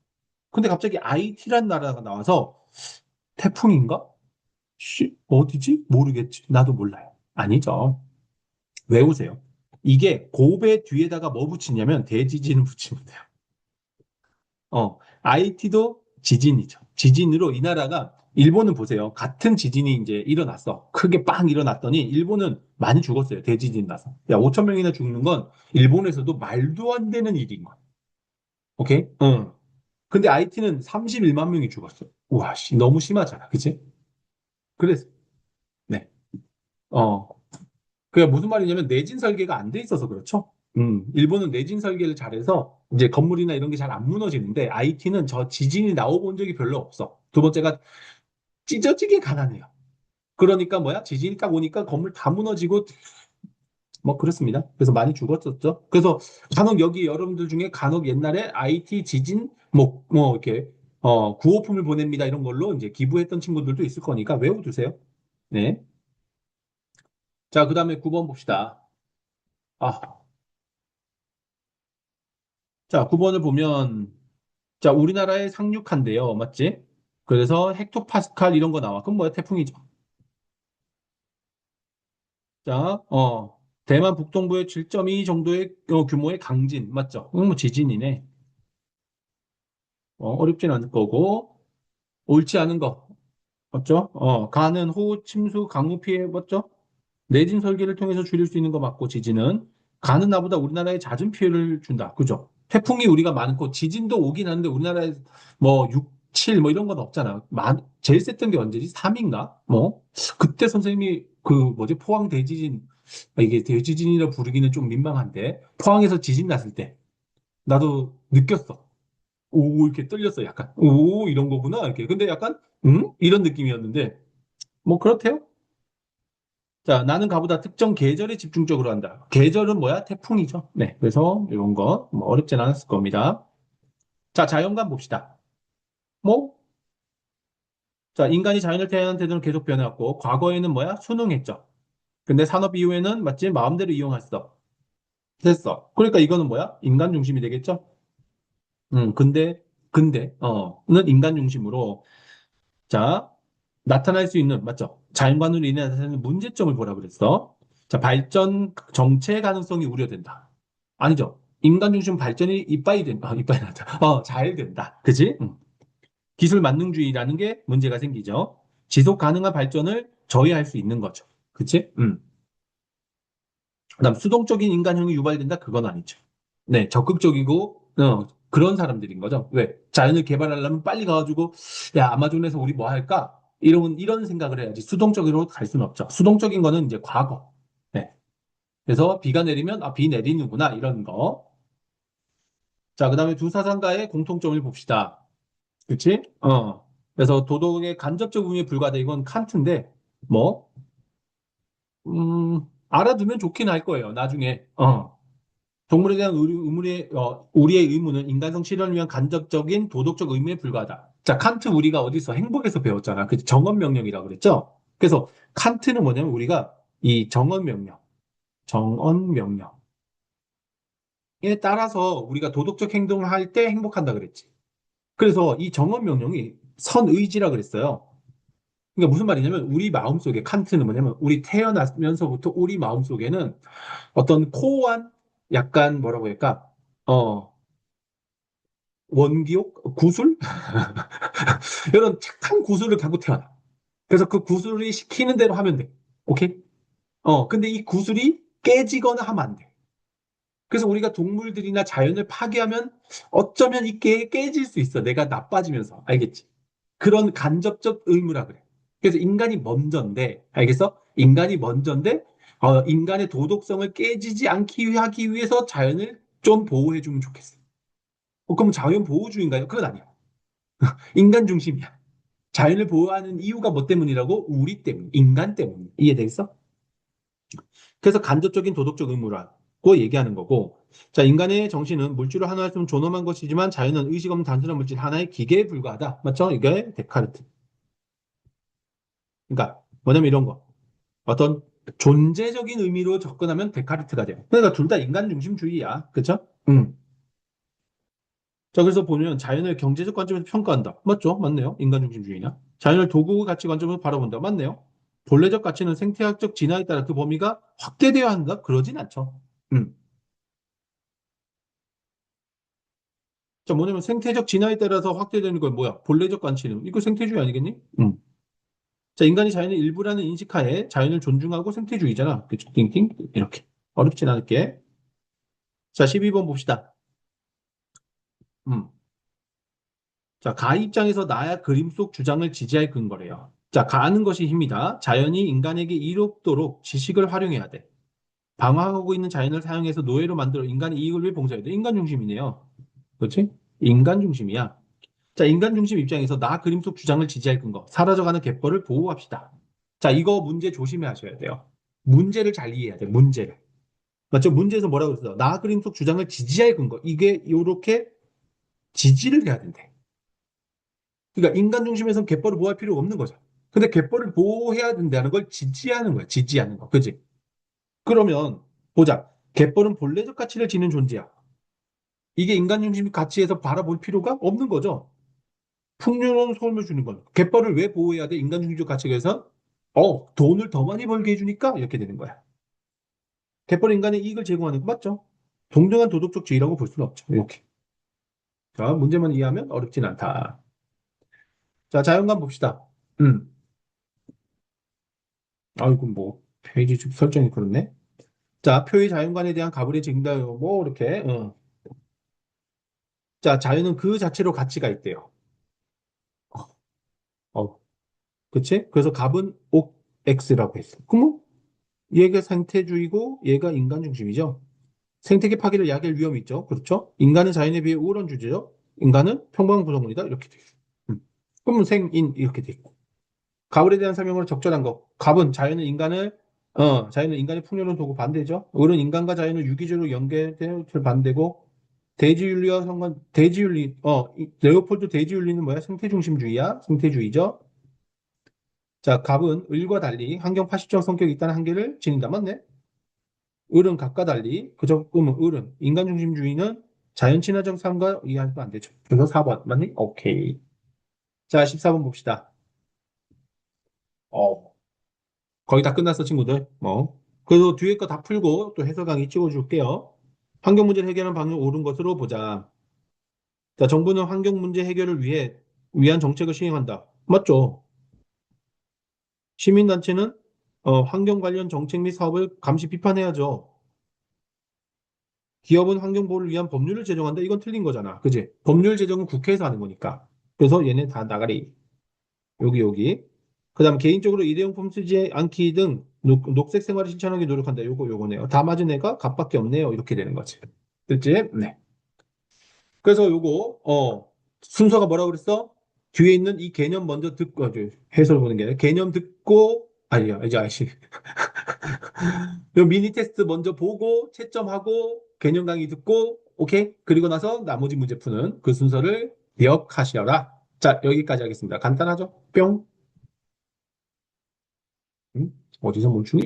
근데 갑자기 IT란 나라가 나와서 태풍인가? 어디지? 모르겠지. 나도 몰라요. 아니죠. 외우세요. 이게 고배 뒤에다가 뭐 붙이냐면 대지진을 붙이면 돼요. IT도 지진이죠. 지진으로 이 나라가 일본은 보세요. 같은 지진이 이제 일어났어. 크게 빵 일어났더니 일본은 많이 죽었어요. 대지진 나서. 야, 5천 명이나 죽는 건 일본에서도 말도 안 되는 일인 거야. 오케이? 응. 근데 IT는 31만 명이 죽었어. 우와, 씨, 너무 심하잖아. 그치? 그래서, 네. 어, 그게 무슨 말이냐면 내진 설계가 안 돼 있어서 그렇죠. 일본은 내진 설계를 잘해서 이제 건물이나 이런 게 잘 안 무너지는데 IT는 저 지진이 나와본 적이 별로 없어. 두 번째가 찢어지게 가난해요. 그러니까 뭐야? 지진이 딱 오니까 건물 다 무너지고 뭐 그렇습니다. 그래서 많이 죽었었죠. 그래서 간혹 여기 여러분들 중에 간혹 옛날에 IT 지진 뭐 이렇게 구호품을 보냅니다 이런 걸로 이제 기부했던 친구들도 있을 거니까 외워두세요. 네. 자, 그다음에 9번 봅시다. 아, 자, 9번을 보면 자, 우리나라의 상륙한대요. 맞지? 그래서 헥토파스칼 이런 거 나와. 그럼 뭐야? 태풍이죠. 자, 대만 북동부에 7.2 정도의 규모의 강진. 맞죠? 뭐 지진이네. 어렵진 않을 거고. 옳지 않은 거. 맞죠? 가는 호우, 침수, 강우 피해. 맞죠? 내진 설계를 통해서 줄일 수 있는 거 맞고, 지진은. 가는 나보다 우리나라에 잦은 피해를 준다. 그죠? 태풍이 우리가 많고, 지진도 오긴 하는데, 우리나라에 뭐 6, 7 뭐 이런 건 없잖아. 제일 셌던 게 언제지? 3인가? 뭐? 그때 선생님이 그 뭐지? 포항 대지진 이게 대지진이라 부르기는 좀 민망한데, 포항에서 지진 났을 때, 나도 느꼈어. 오, 이렇게 떨렸어, 약간. 오, 이런 거구나, 이렇게. 근데 약간, 이런 느낌이었는데, 뭐, 그렇대요. 자, 나는 가보다 특정 계절에 집중적으로 한다. 계절은 뭐야? 태풍이죠. 네. 그래서 이런 거, 뭐, 어렵진 않았을 겁니다. 자, 자연관 봅시다. 뭐, 자, 인간이 자연을 태어난 태도는 계속 변해왔고, 과거에는 뭐야? 순응했죠. 근데 산업 이후에는 맞지? 마음대로 이용했어. 됐어. 그러니까 이거는 뭐야? 인간 중심이 되겠죠? 는 인간 중심으로, 자, 나타날 수 있는, 맞죠? 자연관으로 인해 나타나는 문제점을 보라 그랬어. 자, 발전 정체 가능성이 우려된다. 아니죠. 인간 중심 발전이 이빠이 된다. 이빠이 난다. 잘 된다. 그지? 기술 만능주의라는 게 문제가 생기죠. 지속 가능한 발전을 저해할 수 있는 거죠. 그치? 그다음 수동적인 인간형이 유발된다? 그건 아니죠. 네, 적극적이고 그런 사람들인 거죠. 왜? 자연을 개발하려면 빨리 가가지고 야 아마존에서 우리 뭐 할까? 이런 생각을 해야지 수동적으로 갈 수는 없죠. 수동적인 거는 이제 과거. 네. 그래서 비가 내리면 비 내리는구나 이런 거. 자, 그다음에 두 사상가의 공통점을 봅시다. 그치? 그래서 도덕의 간접적 의미에 불과하다. 이건 칸트인데 뭐 알아두면 좋긴 할 거예요. 나중에. 동물에 대한 우리의 의무는 인간성 실현을 위한 간접적인 도덕적 의무에 불과하다. 자, 칸트 우리가 어디서 행복에서 배웠잖아. 그 정언 명령이라고 그랬죠? 그래서 칸트는 뭐냐면 우리가 이 정언 명령에 따라서 우리가 도덕적 행동을 할 때 행복한다 그랬지. 그래서 이 정언 명령이 선의지라 그랬어요. 그러니까 무슨 말이냐면 우리 마음속에 칸트는 뭐냐면 우리 태어나면서부터 우리 마음속에는 어떤 코어한 약간 뭐라고 할까? 어, 원기옥? 구술? 이런 착한 구슬을 갖고 태어나. 그래서 그 구슬이 시키는 대로 하면 돼. 오케이? 근데 이 구슬이 깨지거나 하면 안 돼. 그래서 우리가 동물들이나 자연을 파괴하면 어쩌면 이게 깨질 수 있어. 내가 나빠지면서. 알겠지? 그런 간접적 의무라 그래. 그래서 인간이 먼저인데, 알겠어? 인간이 먼저인데, 인간의 도덕성을 깨지지 않기 하기 위해서 자연을 좀 보호해주면 좋겠어. 그럼 자연 보호주의인가요? 그건 아니야. 인간 중심이야. 자연을 보호하는 이유가 뭐 때문이라고? 우리 때문, 인간 때문. 이해되겠어? 그래서 간접적인 도덕적 의무라고 얘기하는 거고, 자, 인간의 정신은 물질을 하나로 쓰면 존엄한 것이지만 자연은 의식 없는 단순한 물질 하나의 기계에 불과하다. 맞죠? 이게 데카르트. 그러니까 뭐냐면 이런 거. 어떤 존재적인 의미로 접근하면 데카르트가 돼요. 그러니까 둘 다 인간 중심주의야. 그쵸? 자, 그래서 보면 자연을 경제적 관점에서 평가한다. 맞죠? 맞네요. 인간 중심주의냐. 자연을 도구 가치 관점에서 바라본다. 맞네요. 본래적 가치는 생태학적 진화에 따라 그 범위가 확대되어야 한다? 그러진 않죠. 음. 자, 뭐냐면 생태적 진화에 따라서 확대되는 건 뭐야? 본래적 가치는. 이거 생태주의 아니겠니? 자, 인간이 자연의 일부라는 인식하에 자연을 존중하고 생태주의잖아. 그쵸? 띵띵. 이렇게. 어렵진 않을게. 자, 12번 봅시다. 음. 자, 가 입장에서 나야 그림 속 주장을 지지할 근거래요. 자, 가는 것이 힘이다. 자연이 인간에게 이롭도록 지식을 활용해야 돼. 방황하고 있는 자연을 사용해서 노예로 만들어 인간의 이익을 위해 봉사해야 돼. 인간 중심이네요. 그렇지? 인간 중심이야. 자, 인간 중심 입장에서 나 그림 속 주장을 지지할 근거. 사라져가는 갯벌을 보호합시다. 자, 이거 문제 조심해 하셔야 돼요. 문제를 잘 이해해야 돼. 문제를. 맞죠? 문제에서 뭐라고 그랬어? 나 그림 속 주장을 지지할 근거. 이게 요렇게 지지를 해야 된대. 그러니까 인간 중심에서는 갯벌을 보호할 필요가 없는 거죠. 근데 갯벌을 보호해야 된다는 걸 지지하는 거야. 지지하는 거. 그지? 그러면 보자. 갯벌은 본래적 가치를 지닌 존재야. 이게 인간 중심 가치에서 바라볼 필요가 없는 거죠. 풍요로운 소음을 주는 건. 갯벌을 왜 보호해야 돼? 인간 중심적 가치에서 돈을 더 많이 벌게 해주니까 이렇게 되는 거야. 갯벌 인간의 이익을 제공하는 거 맞죠? 동등한 도덕적 지위라고 볼 수는 없죠. 이렇게. 자, 문제만 이해하면 어렵진 않다. 자, 자연관 봅시다. 음. 아이고, 뭐, 페이지 설정이 그렇네. 자, 표의 자연관에 대한 가불의 증다, 뭐, 이렇게. 자, 자연은 그 자체로 가치가 있대요. 어, 그치? 그래서 갑은 옥 X라고 했어. 그럼 뭐? 얘가 생태주의고 얘가 인간 중심이죠. 생태계 파괴를 야기할 위험이 있죠. 그렇죠? 인간은 자연에 비해 우월한 주제죠. 인간은 평범한 구성원이다. 이렇게 돼 있어요. 그러면 생인 이렇게 돼 있고. 가을에 대한 설명으로 적절한 거. 갑은 자연은 인간의 풍요로운 도구 반대죠. 을은 인간과 자연을 유기적으로 연결될 반대고, 대지윤리와 레오폴드 대지윤리는 뭐야? 생태중심주의야. 생태주의죠. 자, 갑은 을과 달리 환경 파시적 성격이 있다는 한계를 지닌다. 맞네? 을은 갑과 달리, 그저, 을은 인간중심주의는 자연 친화적 삶과 이해하면 안 되죠. 그래서 4번. 맞니? 오케이. 자, 14번 봅시다. 어, 거의 다 끝났어, 친구들. 그래서 뒤에 거 다 풀고 또 해설 강의 찍어줄게요. 환경 문제를 해결하는 방향이 옳은 것으로 보자. 자, 정부는 환경 문제 해결을 위한 정책을 시행한다. 맞죠? 시민단체는 환경 관련 정책 및 사업을 감시 비판해야죠. 기업은 환경 보호를 위한 법률을 제정한다. 이건 틀린 거잖아. 그지? 법률 제정은 국회에서 하는 거니까. 그래서 얘네 다 나가리. 여기. 그 다음 개인적으로 일회용품 쓰지 않기 등 녹색 생활을 실천하기 노력한다. 요거네요. 다 맞은 애가 갑밖에 없네요. 이렇게 되는 거지. 됐지? 네. 그래서 순서가 뭐라고 그랬어? 뒤에 있는 이 개념 먼저 듣고, 해설 보는 게 아니라 개념 듣고, 아니야, 이제 아시. 요 미니 테스트 먼저 보고, 채점하고, 개념 강의 듣고, 오케이? 그리고 나서 나머지 문제 푸는 그 순서를 기억하시라. 자, 여기까지 하겠습니다. 간단하죠? 뿅. 어디서 멈추니?